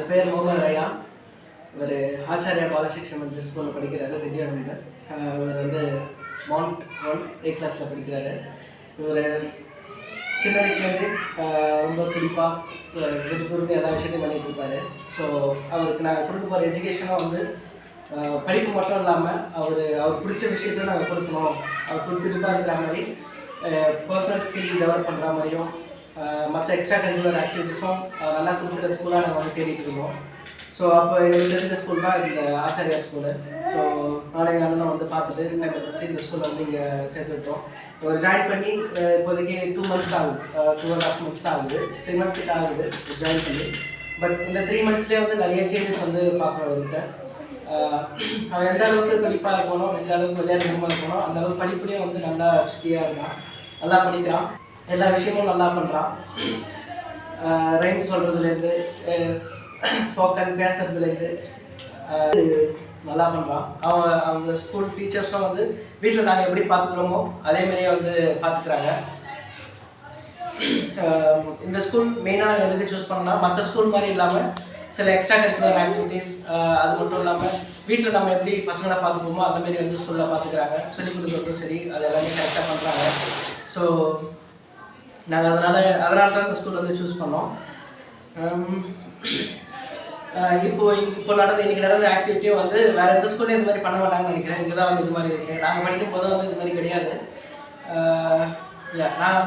பேர் முகமது ரயான். இவர் ஆச்சாரியா பாலசிக்ஷன் ஸ்கூலில் படிக்கிறாரு திடீர்னு. இவர் வந்து மவுண்ட் 1 A கிளாஸில் படிக்கிறாரு. இவர் சின்ன வயசுலேருந்து ரொம்ப துடிப்பாக துருன்னு எல்லா விஷயத்தையும் பண்ணிகிட்டு இருப்பார். ஸோ அவருக்கு நாங்கள் கொடுக்க போகிற எஜுகேஷனும் வந்து படிப்பு மட்டும் இல்லாமல் அவர் பிடிச்ச விஷயத்தையும் நாங்கள் கொடுக்கணும். அவர் துடிப்பாக இருக்கிற மாதிரி பர்சனல் ஸ்கில் டெவலப் பண்ணுற மாதிரியும் மற்ற எக்ஸ்ட்ரா கரிக்குலர் ஆக்டிவிட்டீஸும் நல்லா கொடுக்குற ஸ்கூலாக நாங்கள் வந்து தேடிட்டு இருந்தோம். ஸோ அப்போ எங்களுக்கு தெரிஞ்ச ஸ்கூல் தான் இந்த ஆச்சாரியா ஸ்கூலு. ஸோ நானே எங்கள் அண்ணன் வந்து பார்த்துட்டு வச்சு இந்த ஸ்கூலில் வந்து இங்கே சேர்த்து விட்டோம். ஒரு ஜாயின் பண்ணி இப்போதைக்கு 2 months ஆகுது, 2.5 months ஆகுது, 3 months கிட்ட ஆகுது ஜாயின் பண்ணி. பட் இந்த 3 monthsலேயே வந்து நிறைய சேஞ்சஸ் வந்து பார்க்குறோம் அவர்கிட்ட. அவன் எந்த அளவுக்கு துடிப்பாக இருக்கணும், எந்த அளவுக்கு விளையாட்டுமாக இருக்கணும், அந்த அளவுக்கு படிப்புலேயும் வந்து நல்லா சுட்டியாக இருக்கான், நல்லா படிக்கிறான், எல்லா விஷயமும் நல்லா பண்ணுறான். ரைம் சொல்கிறதுலேருந்து ஸ்போக்கன் பேசுறதுலேருந்து நல்லா பண்ணுறான். அவங்க ஸ்கூல் டீச்சர்ஸும் வந்து வீட்டில் நாங்கள் எப்படி பார்த்துக்குறோமோ அதேமாரியே வந்து பார்த்துக்குறாங்க. இந்த ஸ்கூல் மெயினாக நாங்கள் எதுக்கு சூஸ் பண்ணோம்னா, மற்ற ஸ்கூல் மாதிரி இல்லாமல் சில எக்ஸ்ட்ரா கரிக்குலர் ஆக்டிவிட்டீஸ், அது மட்டும் இல்லாமல் வீட்டில் நம்ம எப்படி பசங்களை பார்த்துப்போமோ அந்தமாரி வந்து ஸ்கூலில் பார்த்துக்கிறாங்க. சொல்லிக் கொடுக்குறதும் சரி, அது எல்லாமே கரெக்டாக பண்ணுறாங்க. ஸோ நாங்கள் அதனால தான் இந்த ஸ்கூல் வந்து சூஸ் பண்ணோம். இப்போ இன்றைக்கி நடந்த ஆக்டிவிட்டியும் வந்து வேறு எந்த ஸ்கூல்லையும் இது மாதிரி பண்ண மாட்டாங்கன்னு நினைக்கிறேன். இங்கே தான் வந்து இது மாதிரி இருக்குது. நாங்கள் படிக்கும் போதும் வந்து இது மாதிரி கிடையாது.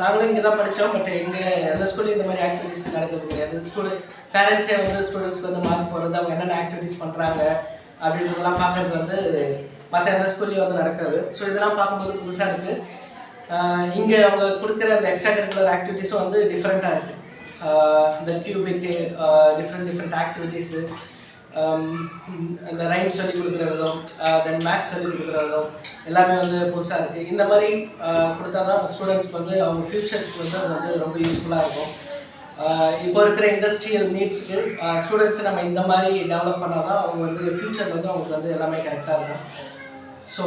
நாங்களும் இங்கே தான் படித்தோம். பட் இங்கே எந்த ஸ்கூல்லையும் இந்த மாதிரி ஆக்டிவிட்டிஸ் நடக்கிறது கிடையாது. பேரண்ட்ஸே வந்து ஸ்டூடெண்ட்ஸ்க்கு வந்து மார்க் போகிறது, அவங்க என்னென்ன ஆக்டிவிட்டிஸ் பண்ணுறாங்க அப்படின்றதெல்லாம் பார்க்குறது வந்து மற்ற எந்த ஸ்கூல்லையும் வந்து நடக்காது. ஸோ இதெல்லாம் பார்க்கும்போது புதுசாக இருக்குது. இங்கே அவங்க கொடுக்குற அந்த எக்ஸ்ட்ரா கரிக்குலர் ஆக்டிவிட்டீஸும் வந்து டிஃப்ரெண்ட்டாக இருக்குது. இந்த கியூபிக்கு டிஃப்ரெண்ட் ஆக்டிவிட்டீஸு, அந்த ரைம்ஸ் சொல்லிக் கொடுக்குற விதம், தென் மேக்ஸ் சொல்லிக் கொடுக்குற விதம் எல்லாமே வந்து புதுசாக இருக்குது. இந்த மாதிரி கொடுத்தா தான் ஸ்டூடெண்ட்ஸ்க்கு வந்து அவங்க ஃப்யூச்சருக்கு வந்து அது வந்து ரொம்ப யூஸ்ஃபுல்லாக இருக்கும். இப்போ இருக்கிற இண்டஸ்ட்ரியல் நீட்ஸ்க்கு ஸ்டூடெண்ட்ஸை நம்ம இந்த மாதிரி டெவலப் பண்ணால் தான் அவங்க வந்து ஃப்யூச்சர் வந்து அவங்களுக்கு வந்து எல்லாமே கரெக்டாக இருக்கும். ஸோ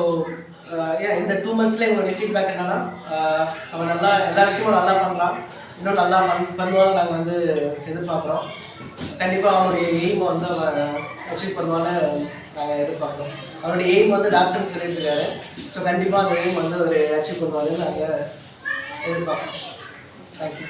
இந்த 2 monthsல எங்களுடைய ஃபீட்பேக் என்னென்னா, அவன் நல்லா எல்லா விஷயமும் நல்லா பண்ணுறான், இன்னும் நல்லா பண்ணுவான்னு நாங்கள் வந்து எதிர்பார்க்குறோம். கண்டிப்பாக அவனுடைய எய்மை வந்து அவன் அச்சீவ் பண்ணுவான்னு நாங்கள் எதிர்பார்க்குறோம். அவனுடைய எய்ம் வந்து டாக்டர்னு சொல்லிட்டு இருக்காரு. ஸோ கண்டிப்பாக அந்த எய்ம் வந்து ஒரு அச்சீவ் பண்ணுவான்னு நாங்கள் எதிர்பார்க்குறோம். தேங்க்யூ.